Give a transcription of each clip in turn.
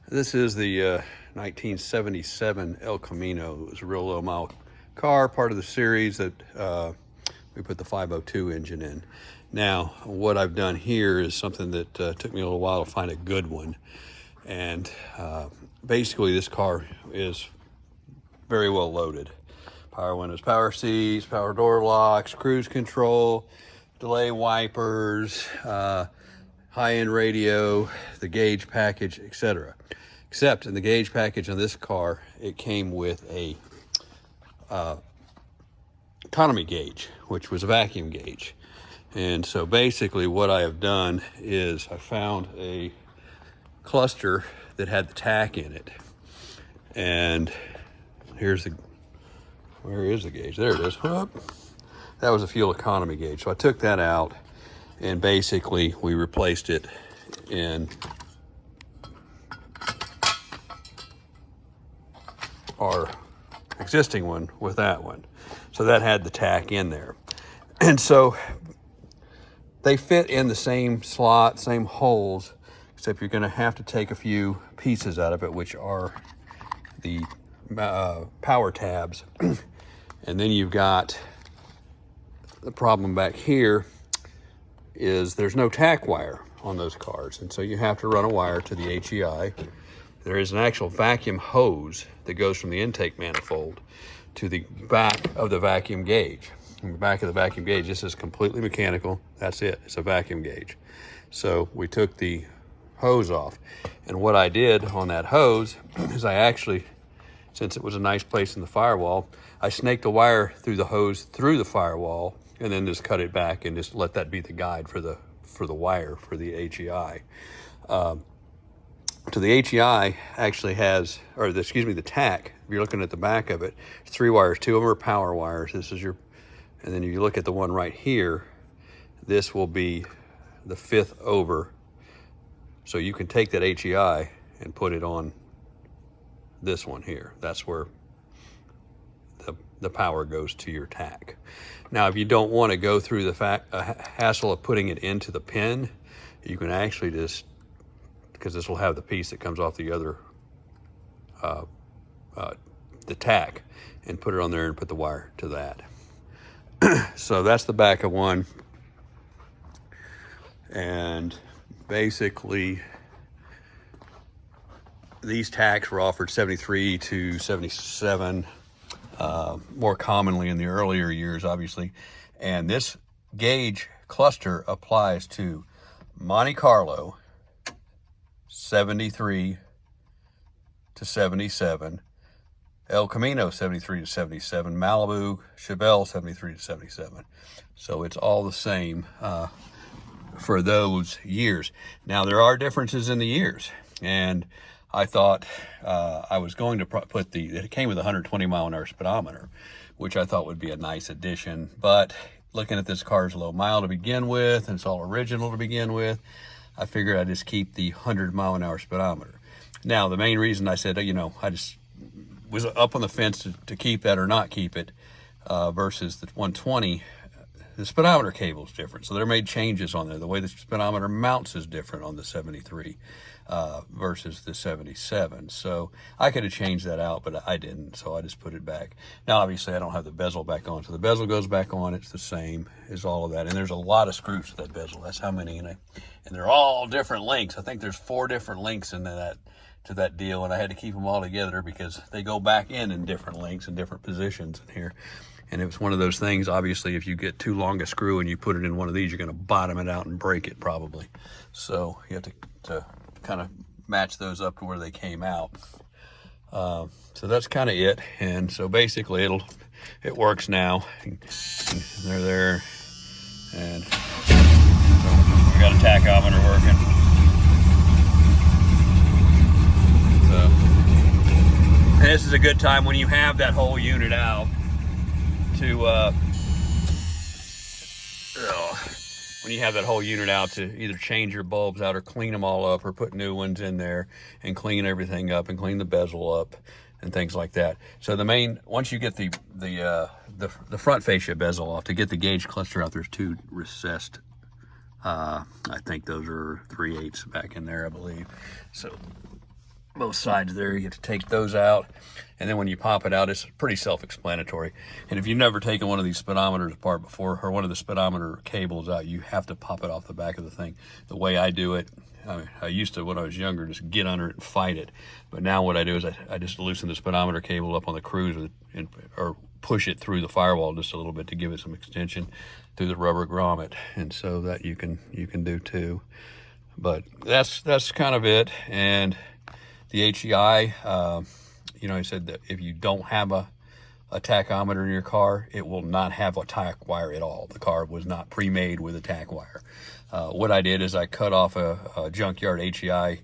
This is the 1977 El Camino. It was a real low mile car, part of the series that we put the 502 engine in. Now, what I've done here is something that took me a little while to find a good one. And basically this car is very well loaded. Power windows, power seats, power door locks, cruise control, delay wipers, high-end radio, the gauge package, etc. Except in the gauge package on this car, it came with a economy gauge, which was a vacuum gauge. And so basically what I have done is I found a cluster that had the Tach in it. And where is the gauge? There it is. Whoop. That was a fuel economy gauge. So I took that out and basically we replaced it in our existing one with that one. So that had the Tach in there. And so they fit in the same slot, same holes, except you're gonna have to take a few pieces out of it, which are the power tabs. And then you've got the problem back here is there's no Tach wire on those cars. And so you have to run a wire to the HEI. There is an actual vacuum hose that goes from the intake manifold to the back of the vacuum gauge. In the back of the vacuum gauge, this is completely mechanical. That's it, it's a vacuum gauge. So we took the hose off. And what I did on that hose is I actually, since it was a nice place in the firewall, I snaked the wire through the hose through the firewall and then just cut it back and just let that be the guide for the wire for the HEI. So the HEI actually has, the Tach, if you're looking at the back of it, 3 wires, 2 of them are power wires. This is your, and then if you look at the one right here, this will be the 5th over. So you can take that HEI and put it on this one here. That's where the power goes to your Tach. Now, if you don't want to go through the hassle of putting it into the pin, you can actually just, because this will have the piece that comes off the other, the Tach, and put it on there and put the wire to that. So that's the back of one. And basically, these Tachs were offered 73 to 77, more commonly in the earlier years, obviously. And this gauge cluster applies to Monte Carlo, 73 to 77, El Camino, 73 to 77, Malibu, Chevelle, 73 to 77. So it's all the same for those years. Now, there are differences in the years, and I thought I was going to put it came with a 120 mile an hour speedometer, which I thought would be a nice addition. But looking at this car's low mile to begin with, and it's all original to begin with, I figured I'd just keep the 100 mile an hour speedometer. Now, the main reason I said, I just was up on the fence to keep that or not keep it versus the 120, the speedometer cable is different. So they made changes on there. The way the speedometer mounts is different on the 73 versus the 77. So I could have changed that out, but I didn't. So I just put it back. Now, obviously, I don't have the bezel back on. So the bezel goes back on. It's the same as all of that. And there's a lot of screws to that bezel. That's how many. And they're all different lengths. I think there's 4 different lengths in that deal. And I had to keep them all together because they go back in different lengths and different positions in here. And it was one of those things, obviously, if you get too long a screw and you put it in one of these, you're going to bottom it out and break it probably. So you have to kind of match those up to where they came out. So that's kind of it. And so basically it works now. They're there. And so we got a tachometer working. So, and this is a good time when you have that whole unit out to when you have that whole unit out to either change your bulbs out or clean them all up or put new ones in there and clean everything up and clean the bezel up and things like that. So once you get the front fascia bezel off, to get the gauge cluster out, there's 2 recessed, I think those are 3/8 back in there, I believe. So both sides there. You have to take those out, and then when you pop it out, it's pretty self-explanatory. And if you've never taken one of these speedometers apart before, or one of the speedometer cables out, you have to pop it off the back of the thing. The way I do it, I used to, when I was younger, just get under it and fight it. But now what I do is I just loosen the speedometer cable up on the cruise or push it through the firewall just a little bit to give it some extension through the rubber grommet, and so that you can do too. But that's kind of it. And the HEI, you know, I said that if you don't have a tachometer in your car, it will not have a tach wire at all. The car was not pre-made with a tach wire. What I did is I cut off a junkyard HEI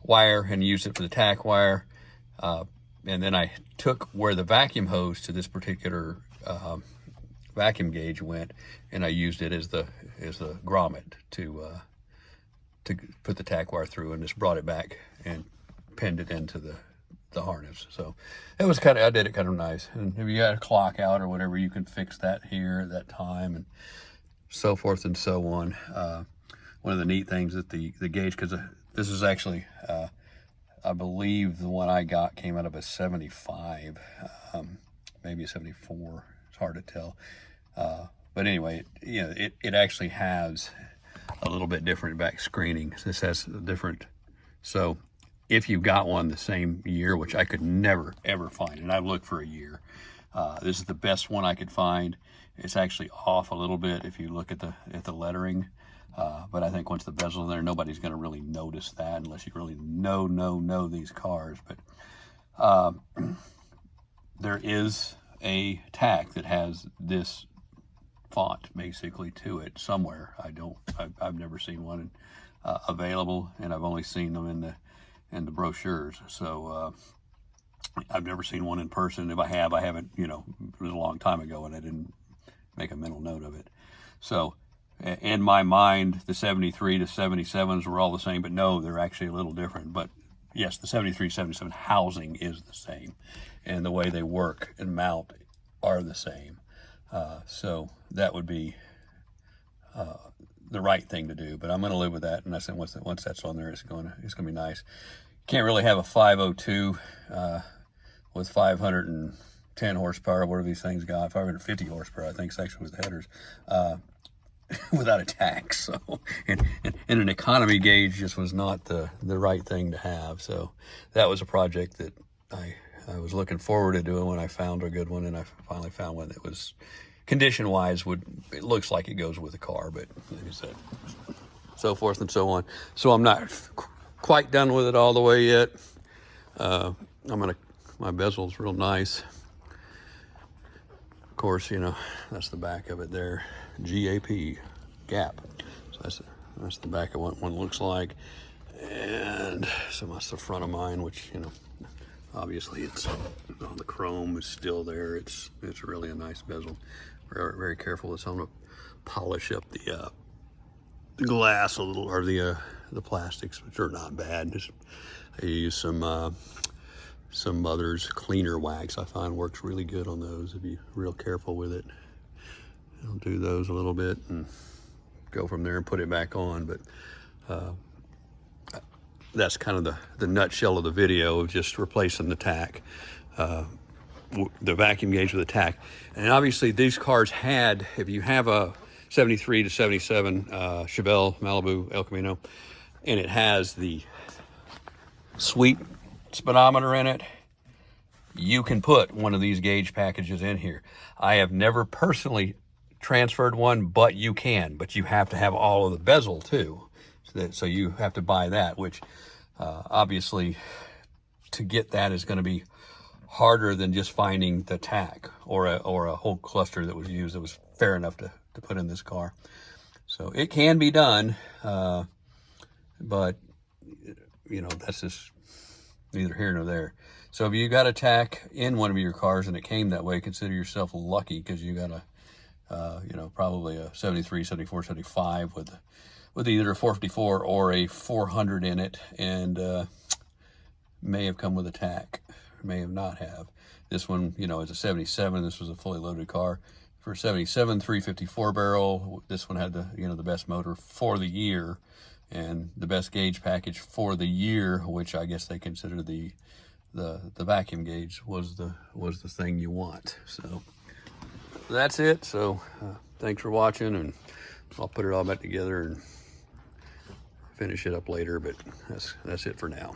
wire and used it for the tach wire. And then I took where the vacuum hose to this particular vacuum gauge went, and I used it as the grommet to put the tach wire through, and just brought it back and pinned it into the harness. So it was I did it kind of nice. And if you got a clock out or whatever, you can fix that here at that time, and so forth and so on. One of the neat things that the gauge, because this is actually, I believe the one I got came out of a 75, maybe a 74. It's hard to tell. But anyway, you know, it actually has a little bit different back screening. This has a different, so if you've got one the same year, which I could never ever find, and I've looked for a year, this is the best one I could find. It's actually off a little bit if you look at the lettering, but I think once the bezel's in there, nobody's going to really notice that unless you really know these cars. But there is a tach that has this font basically to it somewhere. I've never seen one available, and I've only seen them in the brochures. So I've never seen one in person. If I haven't, you know, it was a long time ago and I didn't make a mental note of it. So in my mind, the 73 to 77s were all the same, but no, they're actually a little different. But yes, the 73, 77 housing is the same, and the way they work and mount are the same. So that would be the right thing to do, but I'm going to live with that. And I said once that's on there, it's going to be nice. Can't really have a 502 with 510 horsepower. What are these things got? 550 horsepower, I think, section with headers, without a tach. So, and an economy gauge just was not the right thing to have. So that was a project that I was looking forward to doing when I found a good one, and I finally found one that was, condition-wise, it looks like it goes with the car, but like I said, so forth and so on. So I'm not quite done with it all the way yet. My bezel's real nice. Of course, you know, that's the back of it there, gap. So that's the back of what one looks like. And so that's the front of mine, which, you know, obviously it's all the chrome is still there. It's really a nice bezel. Very, very careful. I'm going to polish up the glass a little, or the plastics, which are not bad. I use some Mother's cleaner wax. I find works really good on those if you're real careful with it. I'll do those a little bit and go from there and put it back on. But that's kind of the nutshell of the video of just replacing the tach, the vacuum gauge with a tach. And obviously these cars had, if you have a 73 to 77 Chevelle, Malibu, El Camino, and it has the sweep speedometer in it, you can put one of these gauge packages in here. I have never personally transferred one, but you can. But you have to have all of the bezel too. So you have to buy that, which obviously to get that is going to be harder than just finding the tach or a whole cluster that was used that was fair enough to put in this car. So it can be done, but you know, that's just neither here nor there. So if you got a tach in one of your cars and it came that way, consider yourself lucky, because you got you know, probably a 73, 74, 75 with either a 454 or a 400 in it, and may have come with a tach, may have not have. This one, you know, is a 77. This was a fully loaded car. For 77, 354 barrel. This one had the best motor for the year. and the best gauge package for the year, which I guess they consider the vacuum gauge, was the thing you want. So that's it. So thanks for watching, and I'll put it all back together and finish it up later, but that's it for now.